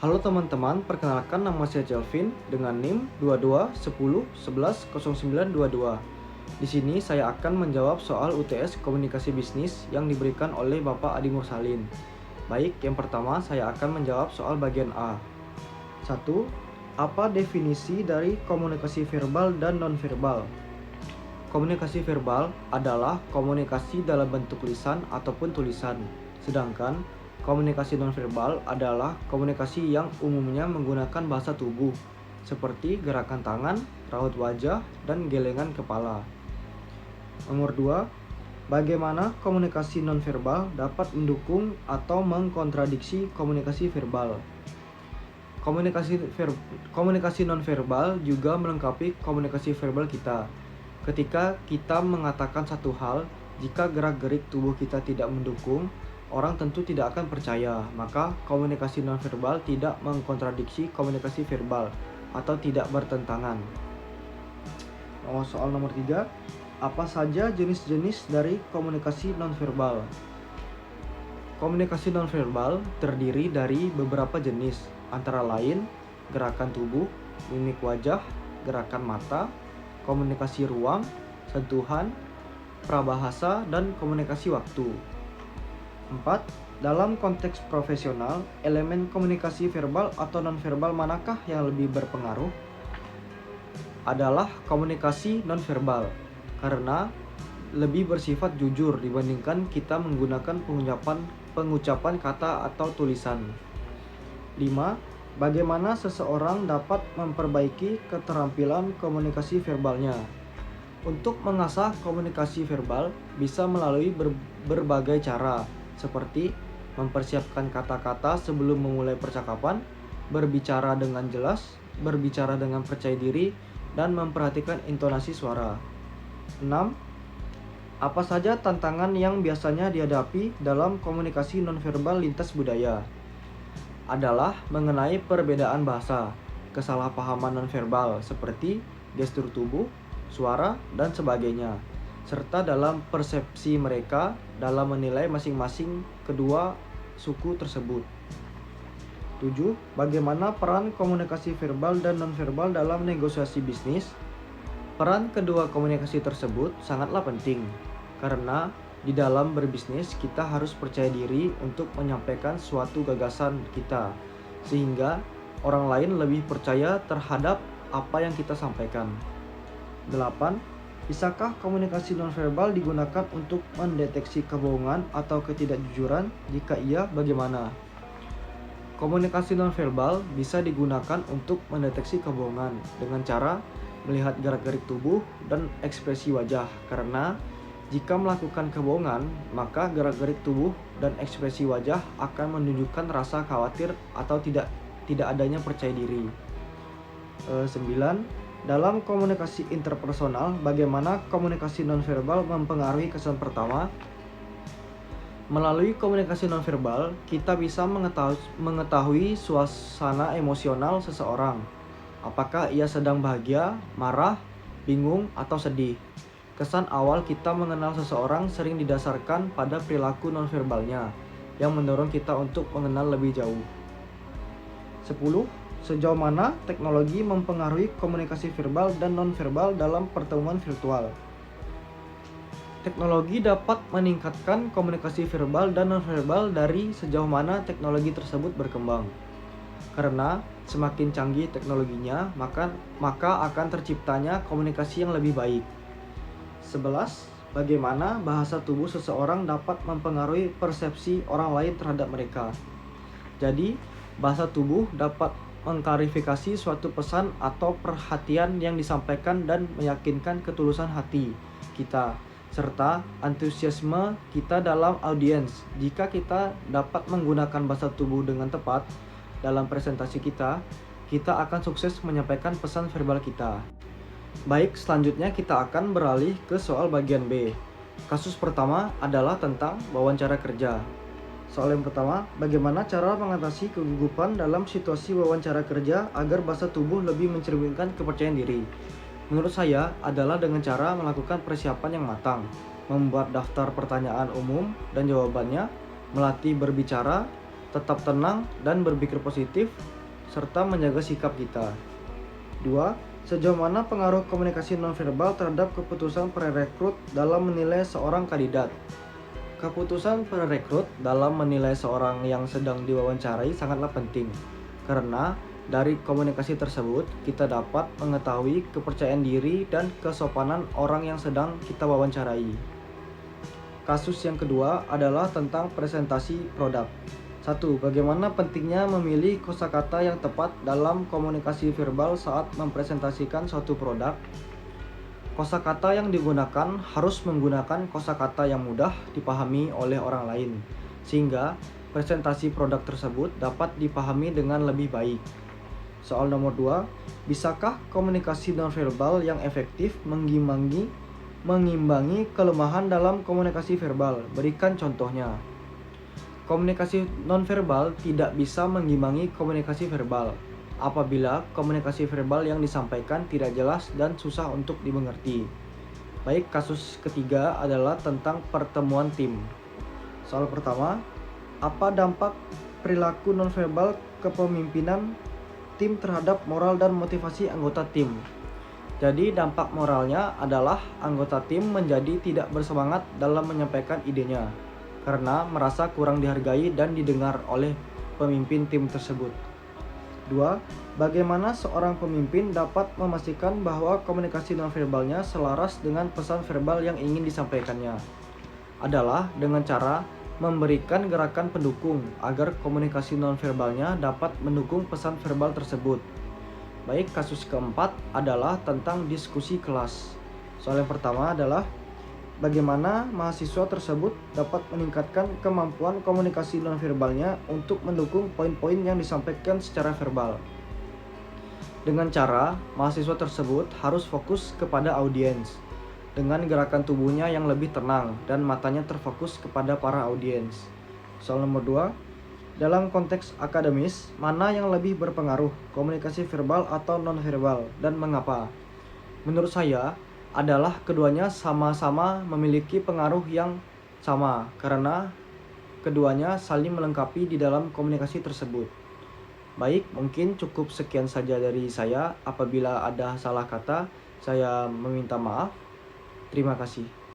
Halo teman-teman, perkenalkan nama saya Kelvin dengan NIM 2210110922. Di sini saya akan menjawab soal UTS Komunikasi Bisnis yang diberikan oleh Bapak Adi Mursalin. Baik, yang pertama saya akan menjawab soal bagian A. 1. Apa definisi dari komunikasi verbal dan nonverbal? Komunikasi verbal adalah komunikasi dalam bentuk lisan ataupun tulisan, sedangkan komunikasi nonverbal adalah komunikasi yang umumnya menggunakan bahasa tubuh, seperti gerakan tangan, raut wajah, dan gelengan kepala. Nomor 2, bagaimana komunikasi nonverbal dapat mendukung atau mengkontradiksi komunikasi verbal? Komunikasi nonverbal juga melengkapi komunikasi verbal kita. Ketika kita mengatakan satu hal, jika gerak-gerik tubuh kita tidak mendukung, orang tentu tidak akan percaya. Maka komunikasi nonverbal tidak mengkontradiksi komunikasi verbal atau tidak bertentangan. Soal nomor 3, apa saja jenis-jenis dari komunikasi nonverbal? Komunikasi nonverbal terdiri dari beberapa jenis, antara lain gerakan tubuh, mimik wajah, gerakan mata, komunikasi ruang, sentuhan, prabahasa, dan komunikasi waktu. 4. Dalam konteks profesional, elemen komunikasi verbal atau nonverbal manakah yang lebih berpengaruh? Adalah komunikasi nonverbal, karena lebih bersifat jujur dibandingkan kita menggunakan pengucapan kata atau tulisan. 5. Bagaimana seseorang dapat memperbaiki keterampilan komunikasi verbalnya? Untuk mengasah komunikasi verbal bisa melalui berbagai cara, seperti mempersiapkan kata-kata sebelum memulai percakapan, berbicara dengan jelas, berbicara dengan percaya diri, dan memperhatikan intonasi suara. 6. Apa saja tantangan yang biasanya dihadapi dalam komunikasi nonverbal lintas budaya? Adalah mengenai perbedaan bahasa, kesalahpahaman nonverbal seperti gestur tubuh, suara, dan sebagainya, serta dalam persepsi mereka dalam menilai masing-masing kedua suku tersebut. 7. Bagaimana peran komunikasi verbal dan nonverbal dalam negosiasi bisnis? Peran kedua komunikasi tersebut sangatlah penting, karena di dalam berbisnis kita harus percaya diri untuk menyampaikan suatu gagasan kita, sehingga orang lain lebih percaya terhadap apa yang kita sampaikan. 8. Bisakah komunikasi nonverbal digunakan untuk mendeteksi kebohongan atau ketidakjujuran? Jika iya, bagaimana? Komunikasi nonverbal bisa digunakan untuk mendeteksi kebohongan dengan cara melihat gerak-gerik tubuh dan ekspresi wajah, karena jika melakukan kebohongan, maka gerak-gerik tubuh dan ekspresi wajah akan menunjukkan rasa khawatir atau tidak adanya percaya diri. 9. Dalam komunikasi interpersonal, bagaimana komunikasi nonverbal mempengaruhi kesan pertama? Melalui komunikasi nonverbal, kita bisa mengetahui suasana emosional seseorang. Apakah ia sedang bahagia, marah, bingung, atau sedih? Kesan awal kita mengenal seseorang sering didasarkan pada perilaku nonverbalnya, yang mendorong kita untuk mengenal lebih jauh. 10. Sejauh mana teknologi mempengaruhi komunikasi verbal dan nonverbal dalam pertemuan virtual? Teknologi dapat meningkatkan komunikasi verbal dan nonverbal dari sejauh mana teknologi tersebut berkembang. Karena semakin canggih teknologinya, maka akan terciptanya komunikasi yang lebih baik. 11. Bagaimana bahasa tubuh seseorang dapat mempengaruhi persepsi orang lain terhadap mereka? Jadi, bahasa tubuh dapat mengklarifikasi suatu pesan atau perhatian yang disampaikan dan meyakinkan ketulusan hati kita, serta antusiasme kita dalam audiens. Jika kita dapat menggunakan bahasa tubuh dengan tepat dalam presentasi kita akan sukses menyampaikan pesan verbal kita. Baik, selanjutnya kita akan beralih ke soal bagian B. Kasus pertama adalah tentang wawancara kerja. Soal yang pertama, bagaimana cara mengatasi kegugupan dalam situasi wawancara kerja agar bahasa tubuh lebih mencerminkan kepercayaan diri? Menurut saya adalah dengan cara melakukan persiapan yang matang, membuat daftar pertanyaan umum dan jawabannya, melatih berbicara, tetap tenang dan berpikir positif, serta menjaga sikap kita. 2. Sejauh mana pengaruh komunikasi nonverbal terhadap keputusan perekrut dalam menilai seorang kandidat? Keputusan perekrut dalam menilai seorang yang sedang diwawancarai sangatlah penting, karena dari komunikasi tersebut kita dapat mengetahui kepercayaan diri dan kesopanan orang yang sedang kita wawancarai. Kasus yang kedua adalah tentang presentasi produk. 1. Bagaimana pentingnya memilih kosakata yang tepat dalam komunikasi verbal saat mempresentasikan suatu produk? Kosakata yang digunakan harus menggunakan kosakata yang mudah dipahami oleh orang lain, sehingga presentasi produk tersebut dapat dipahami dengan lebih baik. Soal nomor 2, bisakah komunikasi nonverbal yang efektif mengimbangi kelemahan dalam komunikasi verbal? Berikan contohnya. Komunikasi nonverbal tidak bisa mengimbangi komunikasi verbal apabila komunikasi verbal yang disampaikan tidak jelas dan susah untuk dimengerti. Baik, kasus ketiga adalah tentang pertemuan tim. Soal pertama, apa dampak perilaku nonverbal kepemimpinan tim terhadap moral dan motivasi anggota tim? Jadi dampak moralnya adalah anggota tim menjadi tidak bersemangat dalam menyampaikan idenya, karena merasa kurang dihargai dan didengar oleh pemimpin tim tersebut. 2. Bagaimana seorang pemimpin dapat memastikan bahwa komunikasi nonverbalnya selaras dengan pesan verbal yang ingin disampaikannya? Adalah dengan cara memberikan gerakan pendukung agar komunikasi nonverbalnya dapat mendukung pesan verbal tersebut. Baik, kasus keempat adalah tentang diskusi kelas. Soal yang pertama adalah bagaimana mahasiswa tersebut dapat meningkatkan kemampuan komunikasi nonverbalnya untuk mendukung poin-poin yang disampaikan secara verbal. Dengan cara, mahasiswa tersebut harus fokus kepada audiens, dengan gerakan tubuhnya yang lebih tenang dan matanya terfokus kepada para audiens. Soal nomor 2, dalam konteks akademis, mana yang lebih berpengaruh, komunikasi verbal atau nonverbal, dan mengapa? Menurut saya, adalah keduanya sama-sama memiliki pengaruh yang sama karena keduanya saling melengkapi di dalam komunikasi tersebut. Baik, mungkin cukup sekian saja dari saya. Apabila ada salah kata, saya meminta maaf. Terima kasih.